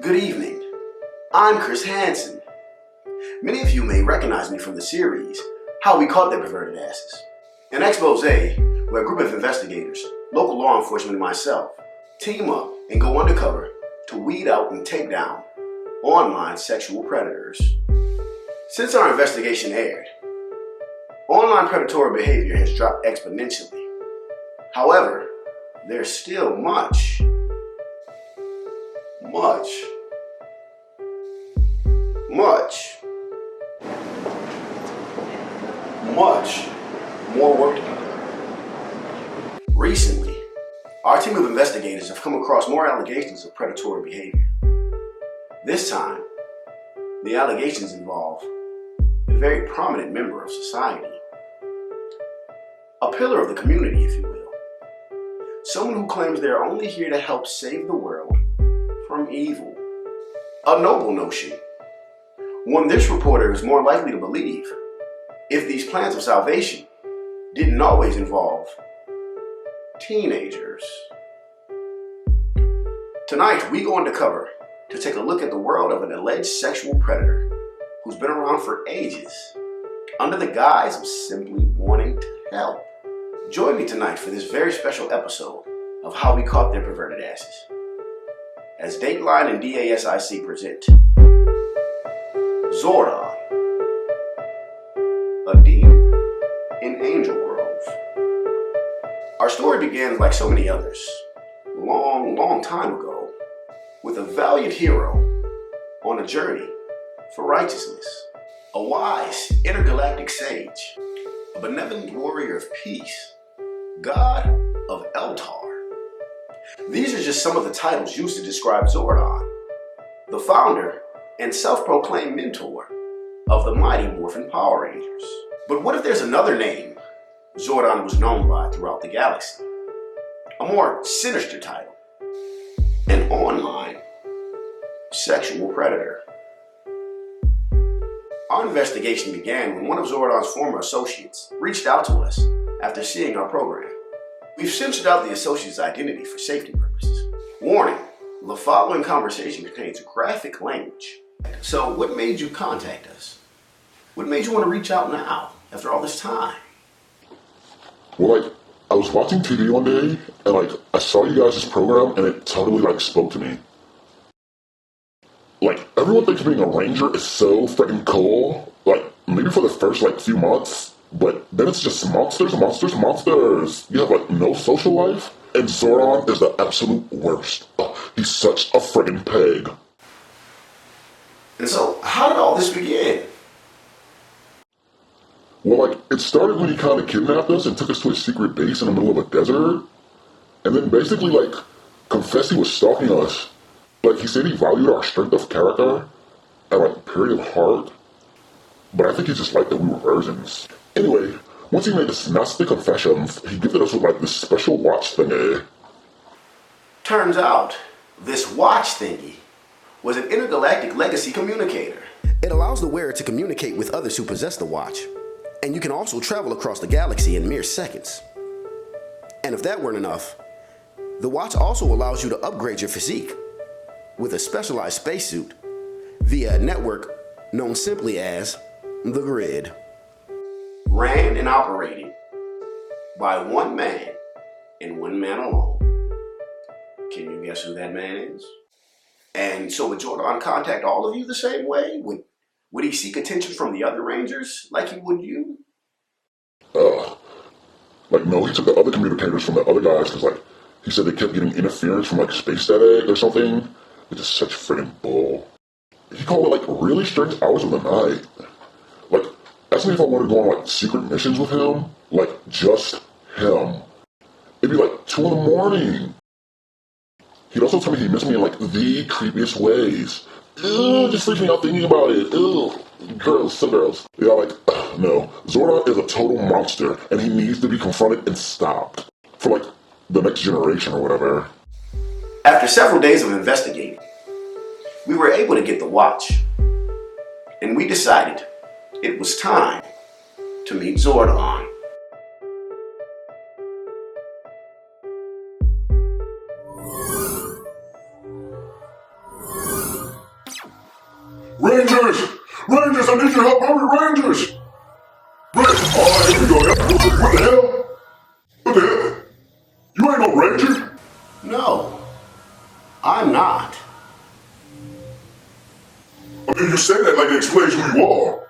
Good evening. I'm Chris Hansen. Many of you may recognize me from the series, How We Caught Their Perverted Asses. An expose where a group of investigators, local law enforcement and myself, team up and go undercover to weed out and take down online sexual predators. Since our investigation aired, online predatory behavior has dropped exponentially. However, there's still much more work to be done. Recently, our team of investigators have come across more allegations of predatory behavior. This time, the allegations involve a very prominent member of society, a pillar of the community, if you will, someone who claims they're only here to help save the world from evil. A noble notion, one this reporter is more likely to believe if these plans of salvation didn't always involve teenagers. Tonight, we go undercover to take a look at the world of an alleged sexual predator who's been around for ages under the guise of simply wanting to help. Join me tonight for this very special episode of How We Caught Their Perverted Asses, as Dateline and DASIC present Zordon, a demon in angel worlds. Our story begins like so many others, long time ago, with a valiant hero on a journey for righteousness, a wise intergalactic sage, a benevolent warrior of peace, God of Eltar. These are just some of the titles used to describe Zordon, the founder and self-proclaimed mentor of the Mighty Morphin Power Rangers. But what if there's another name Zordon was known by throughout the galaxy? A more sinister title. An online sexual predator. Our investigation began when one of Zordon's former associates reached out to us after seeing our program. We've censored out the associate's identity for safety purposes. Warning, the following conversation contains graphic language. So what made you contact us? What made you want to reach out now, after all this time? Well, I was watching TV one day, and, I saw you guys' program, and it totally, spoke to me. Everyone thinks being a ranger is so freaking cool, maybe for the first, few months, but then it's just monsters. You have, no social life, and Zordon is the absolute worst. He's such a freaking pig. And so, how did all this begin? Well, it started when he kind of kidnapped us and took us to a secret base in the middle of a desert, and then basically, confessed he was stalking us. He said he valued our strength of character and, purity of heart, but I think he just liked that we were virgins. Anyway, once he made his nasty confessions, he gifted us with, this special watch thingy. Turns out, this watch thingy was an intergalactic legacy communicator. It allows the wearer to communicate with others who possess the watch, and you can also travel across the galaxy in mere seconds. And if that weren't enough, the watch also allows you to upgrade your physique with a specialized spacesuit via a network known simply as the Grid. Ran and operated by one man and one man alone. Can you guess who that man is? And so would Zordon contact all of you the same way? Would he seek attention from the other Rangers like he would you? No, he took the other communicators from the other guys because, he said they kept getting interference from, space static or something. It's just such friggin' bull. He called it, really strange hours of the night. Asked me if I wanted to go on, secret missions with him. Just him. It'd be, 2 in the morning. He'd also tell me he missed me in, the creepiest ways. Ew, just freaks me out thinking about it. Ew. Girls, some girls. Yeah, no. Zordon is a total monster, and he needs to be confronted and stopped. For, the next generation or whatever. After several days of investigating, we were able to get the watch. And we decided it was time to meet Zordon. Rangers! Rangers, I need your help! Hurry, Rangers! Oh, here we go. What the hell? What the hell? You ain't no ranger? No, I'm not. I mean, you say that like it explains who you are.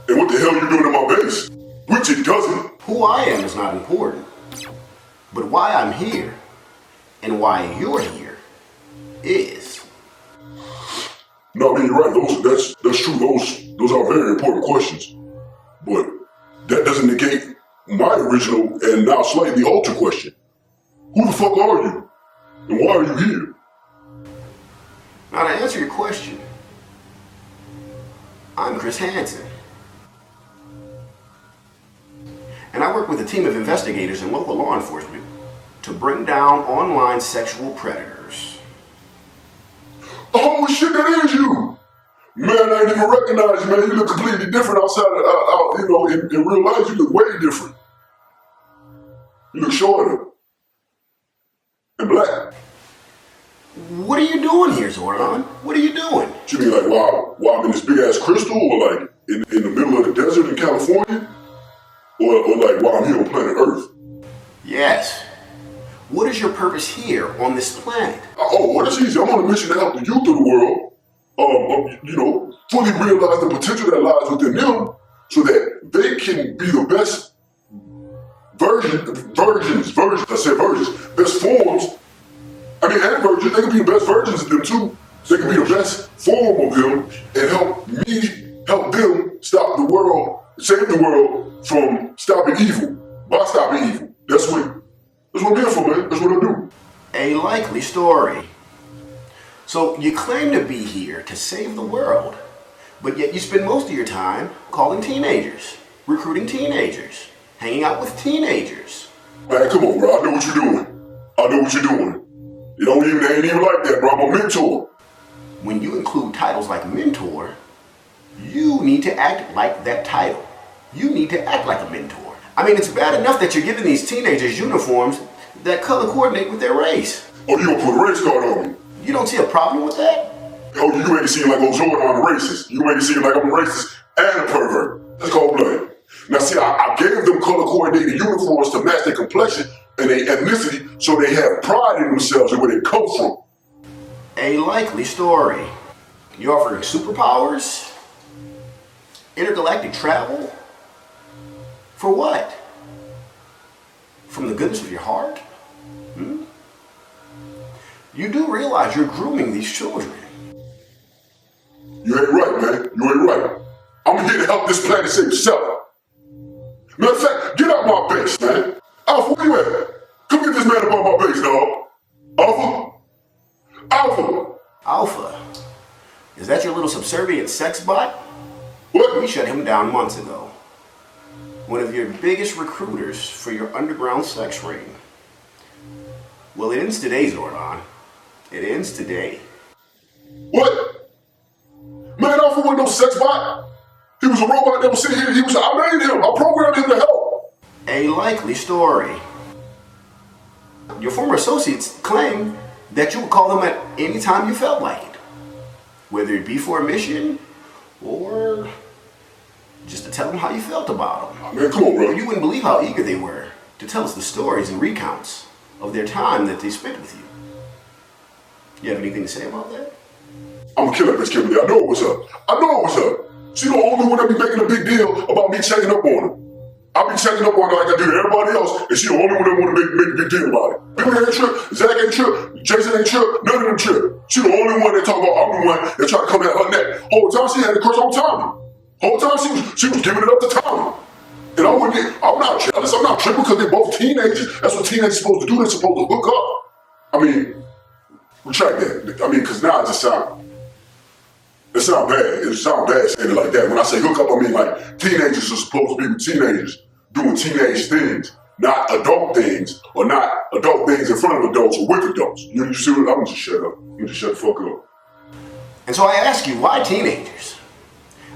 And what the hell you doing in my base? Which it doesn't. Who I am is not important. But why I'm here and why you're here is. No, I mean, you're right. That's true. Those are very important questions. But that doesn't negate my original and now slightly altered question. Who the fuck are you? And why are you here? Now to answer your question, I'm Chris Hansen. And I work with a team of investigators and local law enforcement to bring down online sexual predators. Oh shit, that is you! Man, I didn't even recognize you, man. You look completely different outside of, in real life, you look way different. You look shorter. And black. What are you doing here, Zordon? What are you doing? You mean like, wow, I'm in this big ass crystal, or like in the middle of the desert in California? Or like, wow, I'm here on planet Earth? Yes. What is your purpose here on this planet? Oh, well, that's easy. I'm on a mission to help the youth of the world, fully realize the potential that lies within them so that they can be the best best forms. I mean, and virgins, they can be the best versions of them too. They can be the best form of them and help them stop the world, save the world from stopping evil, by stopping evil. That's what I'm here for, man. That's what I do. A likely story. So you claim to be here to save the world, but yet you spend most of your time calling teenagers, recruiting teenagers, hanging out with teenagers. Man, come on, bro. I know what you're doing. It ain't even like that, bro. I'm a mentor. When you include titles like mentor, you need to act like that title. You need to act like a mentor. I mean, it's bad enough that you're giving these teenagers uniforms that color coordinate with their race. Oh, you gonna put a race card on me? You don't see a problem with that? Oh, you make it seem like I'm a racist. You make it seem like I'm a racist and a pervert. That's cold blooded. Now see, I gave them color coordinated uniforms to match their complexion and their ethnicity so they have pride in themselves and where they come from. A likely story. You're offering superpowers? Intergalactic travel? For what? From the goodness of your heart? You do realize you're grooming these children. You ain't right, man. You ain't right. I'm here to help this planet save itself. Matter of fact, get out my base, man. Alpha, where you at? Come get this man up on my base, dog. Alpha. Alpha? Is that your little subservient sex bot? What? We shut him down months ago. One of your biggest recruiters for your underground sex ring. Well, it ends today, Zordon. It ends today. What? Man, Alpha wasn't no sex bot. He was a robot that was sitting here. I made him. I programmed him to help. A likely story. Your former associates claim that you would call them at any time you felt like it. Whether it be for a mission or just to tell them how you felt about them. Oh, man, come on, bro. You wouldn't believe how eager they were to tell us the stories and recounts of their time that they spent with you. You have anything to say about that? I'm gonna kill that bitch, Kimberly. I know it was her. She the only one that be making a big deal about me checking up on her. I be checking up on her like I do to everybody else, and she the only one that want to make a big deal about it. Billy ain't trip, Zach ain't trip, Jason ain't trip, none of them trip. She the only one that talk about I'm the one that try to come at her neck. Whole time she had a crush on Tommy. Whole time she was giving it up to Tommy. And I'm not jealous, I'm not tripping because they're both teenagers. That's what teenagers supposed to do, they're supposed to hook up. I mean, retract that. I mean, because now it sounds bad. It sounds bad saying it like that. When I say hook up, I mean like teenagers are supposed to be with teenagers doing teenage things, not adult things, or not adult things in front of adults or with adults. You see what I'm just shut up. You just shut the fuck up. And so I ask you, why teenagers?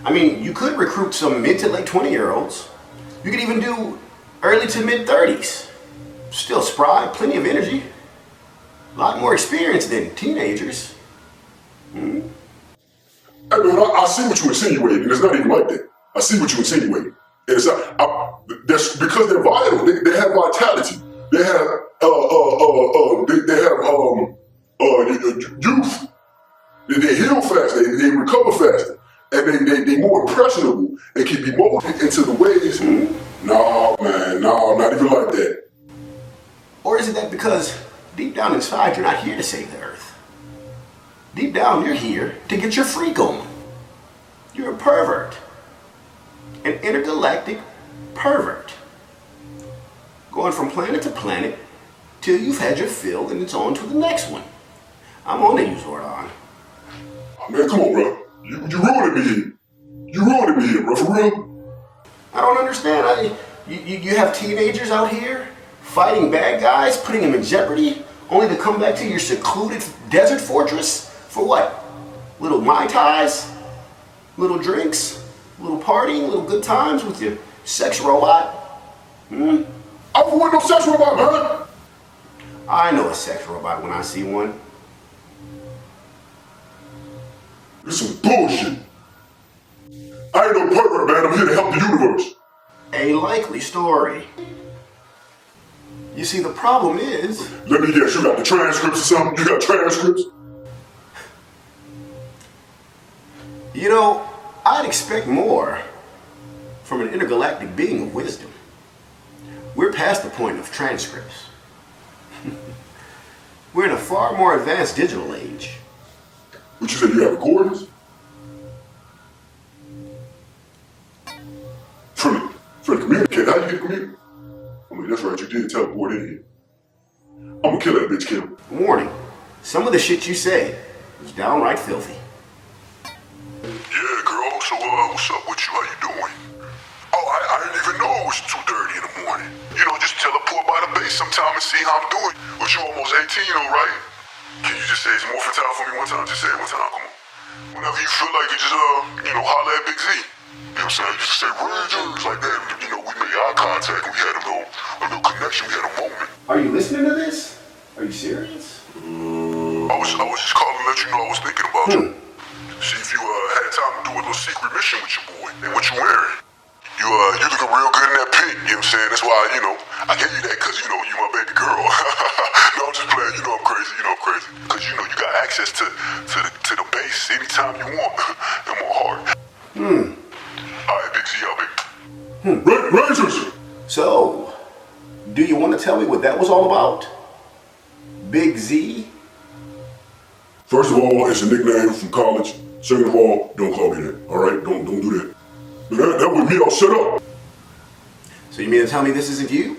I mean, you could recruit some mid to late 20-year-olds. You could even do early to mid 30s. Still spry, plenty of energy. A lot more experience than teenagers. Hey man, I see what you insinuating, and it's not even like that. I see what you insinuating. And it's not, that's because they're vital. They have vitality. They have youth. They heal faster. They recover faster, and they more impressionable and can be molded into the ways. No, man, no, not even like that. Or is it that because deep down inside you're not here to save the Earth? Deep down you're here to get your freak on. You're a pervert. An intergalactic pervert. Going from planet to planet till you've had your fill and it's on to the next one. I'm on to you, Zordon. Oh, man, come on, bro. You ruining me here. You ruining me here, bro, for real. I don't understand. You have teenagers out here fighting bad guys, putting them in jeopardy, only to come back to your secluded desert fortress for what? Little Mai Tais? Little drinks? Little partying? Little good times with your sex robot? I don't want no sex robot, man. I know a sex robot when I see one. This is some bullshit. I ain't no pervert, man. I'm here to help the universe. A likely story. You see, the problem is... Let me guess, you got the transcripts or something? You got transcripts? You know, I'd expect more from an intergalactic being of wisdom. We're past the point of transcripts. We're in a far more advanced digital age. What you said, you have recordings? For the communicate, how you get communicate? I mean, that's right, you did teleport in here. I'm gonna kill that bitch, Kim. Warning, some of the shit you said was downright filthy. Yeah, girl, so what's up with you? How you doing? Oh, I didn't even know it was 2:30 in the morning. You know, just teleport by the base sometime and see how I'm doing. But you almost 18 though, right? Can you just say some more time for me one time? Just say it one time, come on. Whenever you feel like it, just, holler at Big Z. You know what I'm saying? You just say Rangers like that. You know, we made eye contact. We had a little connection. We had a moment. Are you listening to this? Are you serious? I was just calling to let you know I was thinking about you. See if you had time to do a little secret mission with your boy and what you wearing. You looking real good in that pink, you know what I'm saying? That's why, I gave you that because, you my baby girl. No, I'm just playing, I'm crazy, Because, you got access to the base anytime you want. In my heart. Alright, Big Z out, baby. Rangers! So, do you want to tell me what that was all about? Big Z? First of all, it's a nickname from college. Second of all, don't call me that, alright? Don't do that. That with me, I'll shut up. So you mean to tell me this isn't you?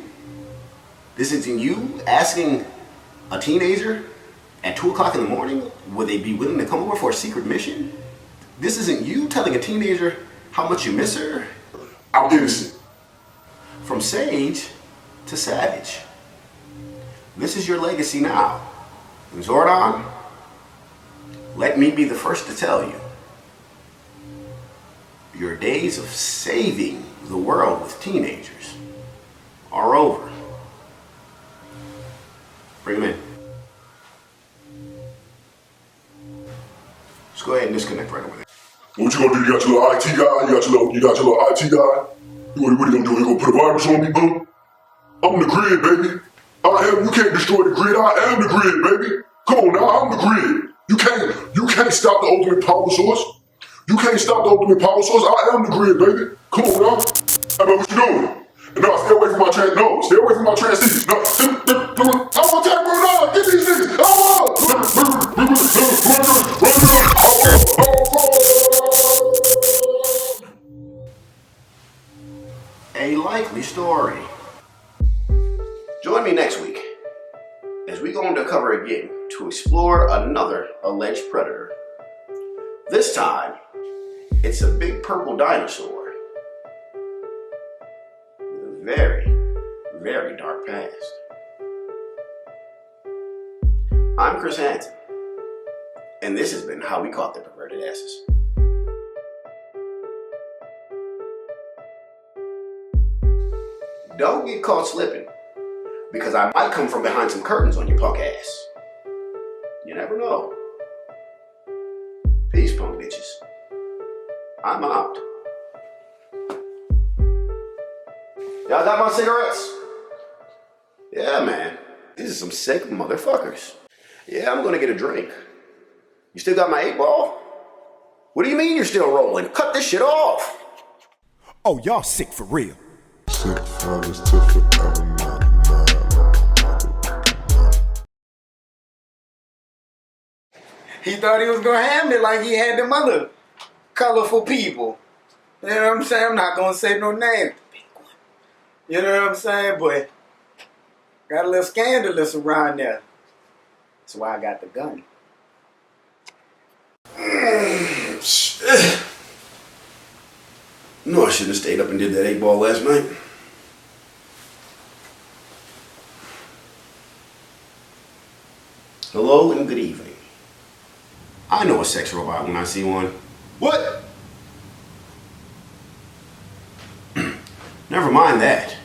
This isn't you asking a teenager at 2 o'clock in the morning, would they be willing to come over for a secret mission? This isn't you telling a teenager how much you miss her? I'm innocent. From sage to savage. This is your legacy now. And Zordon, let me be the first to tell you. Your days of saving the world with teenagers are over. Bring them in. Let's go ahead and disconnect right away. What you gonna do? You got your little IT guy? You got your little IT guy? What are you gonna do? You gonna put a virus on me, boo? I'm the grid, baby. You can't destroy the grid. I am the grid, baby. Come on now, I'm the grid. You can't stop the ultimate power source. You can't stop the ultimate power source. I am the grid, baby. Come on now. Hey man, what you doing? And no, stay away from my stay away from my transitions. No, I'm gonna attack bro now. Get these niggas. A likely story. Join me next week as we go undercover again to explore another alleged predator. This time, it's a big purple dinosaur with a very, very dark past. I'm Chris Hansen, and this has been How We Caught the Perverted Asses. Don't get caught slipping, because I might come from behind some curtains on your punk ass. You never know. Peace, punk bitches. I'm out. Y'all got my cigarettes? Yeah, man. These are some sick motherfuckers. Yeah, I'm gonna get a drink. You still got my 8-ball? What do you mean you're still rolling? Cut this shit off. Oh, y'all sick for real. Sick fathers to forever 99. He thought he was gonna have it like he had them other colorful people. You know what I'm saying? I'm not gonna say no name. You know what I'm saying? But got a little scandalous around there. That's why I got the gun. No, I shouldn't have stayed up and did that 8-ball last night. Hello and good evening. I know a sex robot when I see one. What? Never mind that.